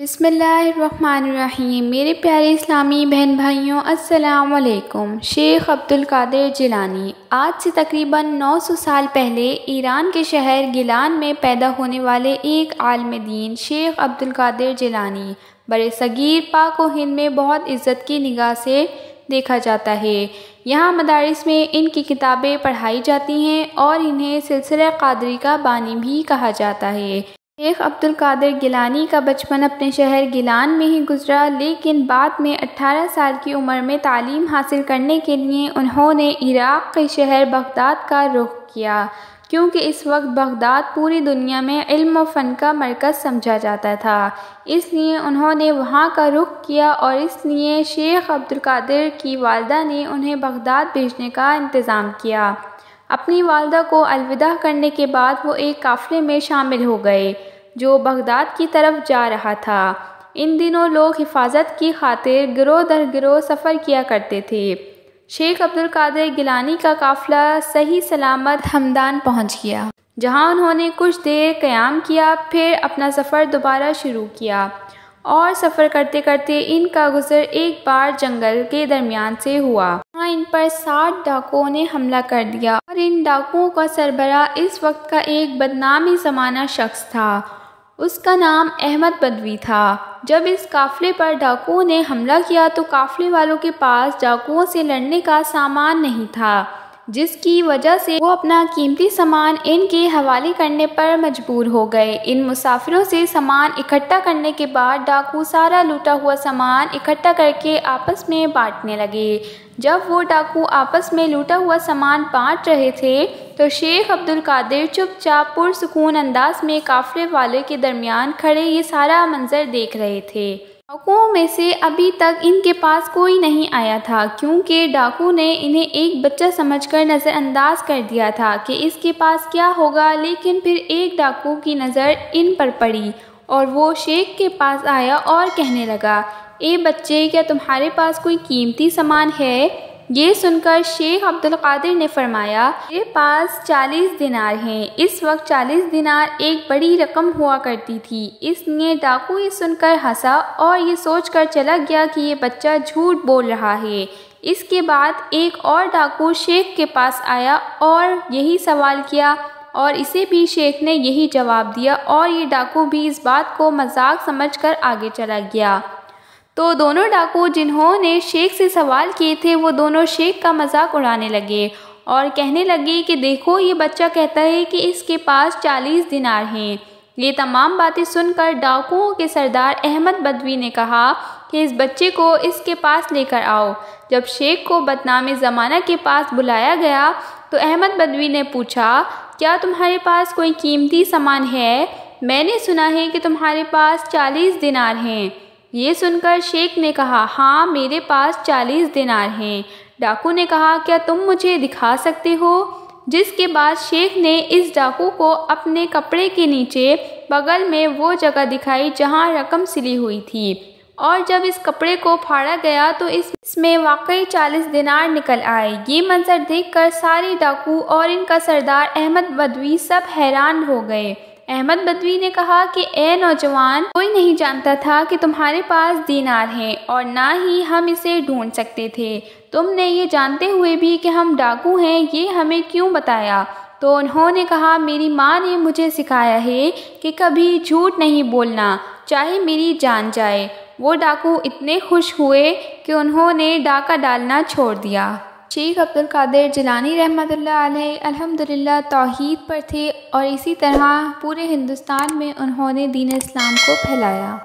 بسم اللہ الرحمن الرحیم۔ میرے پیارے اسلامی بہن بھائیوں، السلام علیکم۔ شیخ عبدالقادر جیلانی آج سے تقریباً 900 سال پہلے ایران کے شہر گیلان میں پیدا ہونے والے ایک عالم دین شیخ عبدالقادر جیلانی برصغیر پاک و ہند میں بہت عزت کی نگاہ سے دیکھا جاتا ہے۔ یہاں مدارس میں ان کی کتابیں پڑھائی جاتی ہیں اور انہیں سلسلہ قادری کا بانی بھی کہا جاتا ہے۔ شیخ عبدالقادر گیلانی کا بچپن اپنے شہر گیلان میں ہی گزرا، لیکن بعد میں 18 سال کی عمر میں تعلیم حاصل کرنے کے لیے انہوں نے عراق کے شہر بغداد کا رخ کیا، کیونکہ اس وقت بغداد پوری دنیا میں علم و فن کا مرکز سمجھا جاتا تھا۔ اس لیے انہوں نے وہاں کا رخ کیا اور اس لیے شیخ عبدالقادر کی والدہ نے انہیں بغداد بھیجنے کا انتظام کیا۔ اپنی والدہ کو الوداع کرنے کے بعد وہ ایک قافلے میں شامل ہو گئے جو بغداد کی طرف جا رہا تھا۔ ان دنوں لوگ حفاظت کی خاطر گروہ در گروہ سفر کیا کرتے تھے۔ شیخ عبدالقادر گیلانی کا قافلہ صحیح سلامت ہمدان پہنچ گیا، جہاں انہوں نے کچھ دیر قیام کیا، پھر اپنا سفر دوبارہ شروع کیا اور سفر کرتے کرتے ان کا گزر ایک بار جنگل کے درمیان سے ہوا۔ وہاں ان پر 60 ڈاکوؤں نے حملہ کر دیا اور ان ڈاکوؤں کا سربراہ اس وقت کا ایک بدنامی زمانہ شخص تھا۔ اس کا نام احمد بدوی تھا۔ جب اس قافلے پر ڈاکوؤں نے حملہ کیا تو قافلے والوں کے پاس ڈاکوؤں سے لڑنے کا سامان نہیں تھا، جس کی وجہ سے وہ اپنا قیمتی سامان ان کے حوالے کرنے پر مجبور ہو گئے۔ ان مسافروں سے سامان اکٹھا کرنے کے بعد ڈاکو سارا لوٹا ہوا سامان اکٹھا کر کے آپس میں بانٹنے لگے۔ جب وہ ڈاکو آپس میں لوٹا ہوا سامان بانٹ رہے تھے تو شیخ عبدالقادر چپ چاپ پرسکون انداز میں قافلے والے کے درمیان کھڑے یہ سارا منظر دیکھ رہے تھے۔ ڈاکوؤں میں سے ابھی تک ان کے پاس کوئی نہیں آیا تھا، کیونکہ ڈاکو نے انہیں ایک بچہ سمجھ کر نظر انداز کر دیا تھا کہ اس کے پاس کیا ہوگا۔ لیکن پھر ایک ڈاکو کی نظر ان پر پڑی اور وہ شیخ کے پاس آیا اور کہنے لگا، اے بچے، کیا تمہارے پاس کوئی قیمتی سامان ہے؟ یہ سن کر شیخ عبدالقادر نے فرمایا، میرے پاس 40 دینار ہیں۔ اس وقت 40 دینار ایک بڑی رقم ہوا کرتی تھی، اس لیے ڈاکو یہ سن کر ہنسا اور یہ سوچ کر چلا گیا کہ یہ بچہ جھوٹ بول رہا ہے۔ اس کے بعد ایک اور ڈاکو شیخ کے پاس آیا اور یہی سوال کیا اور اسے بھی شیخ نے یہی جواب دیا، اور یہ ڈاکو بھی اس بات کو مذاق سمجھ کر آگے چلا گیا۔ تو دونوں ڈاکو جنہوں نے شیخ سے سوال کیے تھے وہ دونوں شیخ کا مذاق اڑانے لگے اور کہنے لگے کہ دیکھو، یہ بچہ کہتا ہے کہ اس کے پاس 40 دینار ہیں۔ یہ تمام باتیں سن کر ڈاکوؤں کے سردار احمد بدوی نے کہا کہ اس بچے کو اس کے پاس لے کر آؤ۔ جب شیخ کو بدنام زمانہ کے پاس بلایا گیا تو احمد بدوی نے پوچھا، کیا تمہارے پاس کوئی قیمتی سامان ہے؟ میں نے سنا ہے کہ تمہارے پاس 40 دینار ہیں۔ یہ سن کر شیخ نے کہا، ہاں، میرے پاس 40 دینار ہیں۔ ڈاکو نے کہا، کیا تم مجھے دکھا سکتے ہو؟ جس کے بعد شیخ نے اس ڈاکو کو اپنے کپڑے کے نیچے بغل میں وہ جگہ دکھائی جہاں رقم سلی ہوئی تھی، اور جب اس کپڑے کو پھاڑا گیا تو اس میں واقعی 40 دینار نکل آئے۔ یہ منظر دیکھ کر سارے ڈاکو اور ان کا سردار احمد بدوی سب حیران ہو گئے۔ احمد بدوی نے کہا کہ اے نوجوان، کوئی نہیں جانتا تھا کہ تمہارے پاس دینار ہیں اور نہ ہی ہم اسے ڈھونڈ سکتے تھے۔ تم نے یہ جانتے ہوئے بھی کہ ہم ڈاکو ہیں یہ ہمیں کیوں بتایا؟ تو انہوں نے کہا، میری ماں نے مجھے سکھایا ہے کہ کبھی جھوٹ نہیں بولنا، چاہے میری جان جائے۔ وہ ڈاکو اتنے خوش ہوئے کہ انہوں نے ڈاکہ ڈالنا چھوڑ دیا۔ شیخ عبدالقادر جیلانی رحمۃ اللہ علیہ الحمدللہ توحید پر تھے اور اسی طرح پورے ہندوستان میں انہوں نے دین اسلام کو پھیلایا۔